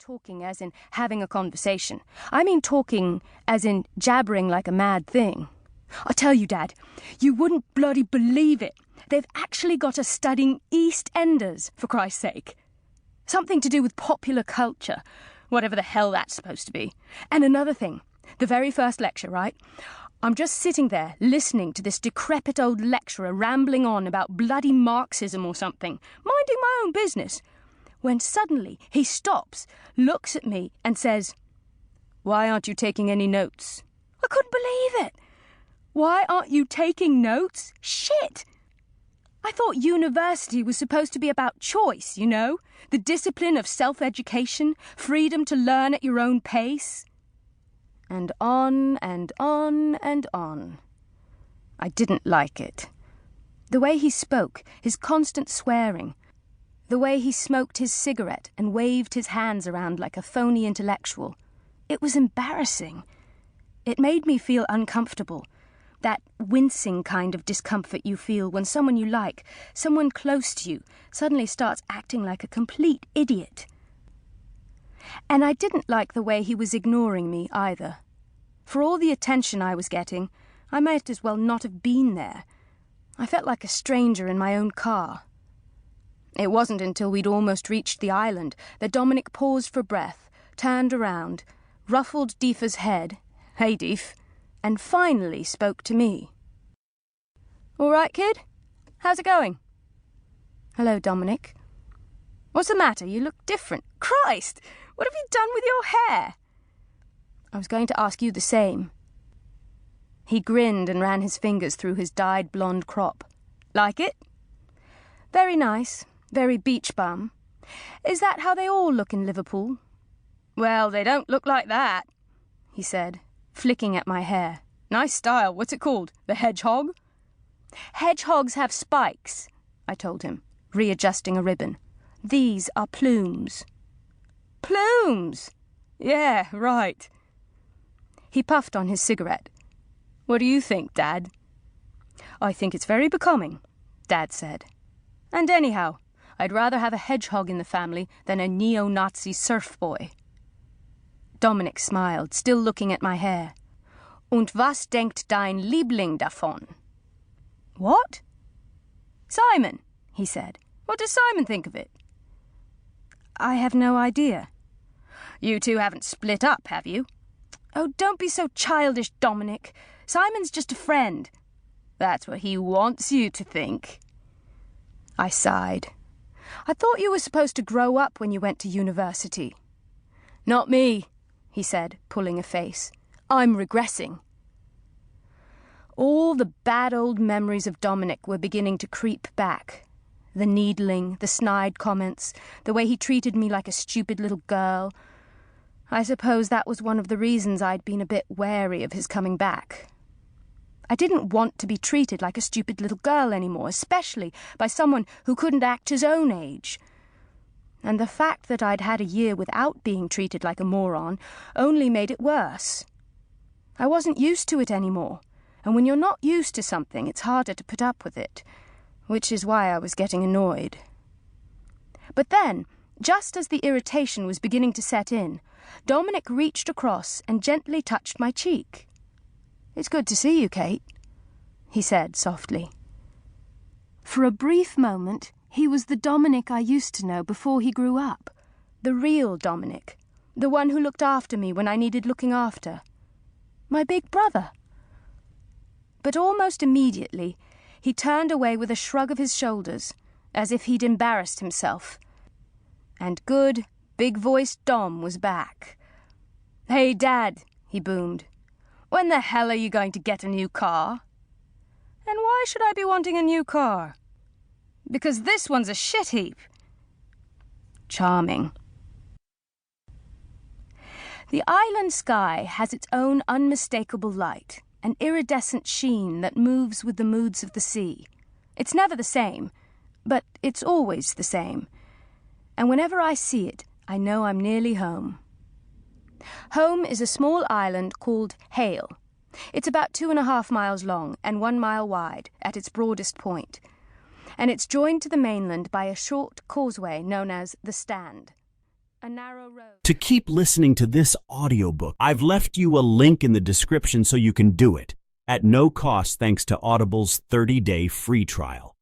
talking as in having a conversation. I mean talking as in jabbering like a mad thing. I tell you, Dad, you wouldn't bloody believe it. They've actually got us studying EastEnders, for Christ's sake. Something to do with popular culture, whatever the hell that's supposed to be. And another thing, the very first lecture, right? I'm just sitting there listening to this decrepit old lecturer rambling on about bloody Marxism or something, minding my own business, when suddenly he stops, looks at me and says, "Why aren't you taking any notes?" I couldn't believe it. Why aren't you taking notes? Shit! I thought university was supposed to be about choice, you know? The discipline of self-education, freedom to learn at your own pace. And on and on and on. I didn't like it. The way he spoke, his constant swearing, the way he smoked his cigarette and waved his hands around like a phony intellectual. It was embarrassing. It made me feel uncomfortable. That wincing kind of discomfort you feel when someone you like, someone close to you, suddenly starts acting like a complete idiot. And I didn't like the way he was ignoring me either. For all the attention I was getting, I might as well not have been there. I felt like a stranger in my own car. It wasn't until we'd almost reached the island that Dominic paused for breath, turned around, ruffled Deefa's head, "Hey, Deef," and finally spoke to me. "All right, kid? How's it going?" "Hello, Dominic." "What's the matter? You look different. Christ! What have you done with your hair?" "I was going to ask you the same." He grinned and ran his fingers through his dyed blonde crop. "Like it?" "Very nice. Very beach bum. Is that how they all look in Liverpool?" "Well, they don't look like that," he said, flicking at my hair. "Nice style. What's it called? The hedgehog?" "Hedgehogs have spikes," I told him, readjusting a ribbon. "These are plumes." "Plumes? Yeah, right." He puffed on his cigarette. "What do you think, Dad?" "I think it's very becoming," Dad said. "And anyhow, I'd rather have a hedgehog in the family than a neo-Nazi surf boy." Dominic smiled, still looking at my hair. "Und was denkt dein Liebling davon?" "What?" "Simon," he said. "What does Simon think of it?" "I have no idea." "You two haven't split up, have you?" "Oh, don't be so childish, Dominic. Simon's just a friend." "That's what he wants you to think." I sighed. "I thought you were supposed to grow up when you went to university." "Not me," he said, pulling a face. "I'm regressing." All the bad old memories of Dominic were beginning to creep back. The needling, the snide comments, the way he treated me like a stupid little girl. I suppose that was one of the reasons I'd been a bit wary of his coming back. I didn't want to be treated like a stupid little girl anymore, especially by someone who couldn't act his own age. And the fact that I'd had a year without being treated like a moron only made it worse. I wasn't used to it anymore, and when you're not used to something, it's harder to put up with it, which is why I was getting annoyed. But then, just as the irritation was beginning to set in, Dominic reached across and gently touched my cheek. "It's good to see you, Kate," he said softly. For a brief moment, he was the Dominic I used to know before he grew up. The real Dominic. The one who looked after me when I needed looking after. My big brother. But almost immediately, he turned away with a shrug of his shoulders, as if he'd embarrassed himself. And good, big-voiced Dom was back. "Hey, Dad," he boomed. "When the hell are you going to get a new car?" "And why should I be wanting a new car?" "Because this one's a shit heap." Charming. The island sky has its own unmistakable light, an iridescent sheen that moves with the moods of the sea. It's never the same, but it's always the same. And whenever I see it, I know I'm nearly home. Home is a small island called Hale. It's about 2.5 miles long and 1 mile wide at its broadest point, and it's joined to the mainland by a short causeway known as the Stand. a narrow road. To keep listening to this audiobook, I've left you a link in the description so you can do it at no cost thanks to Audible's 30-day free trial.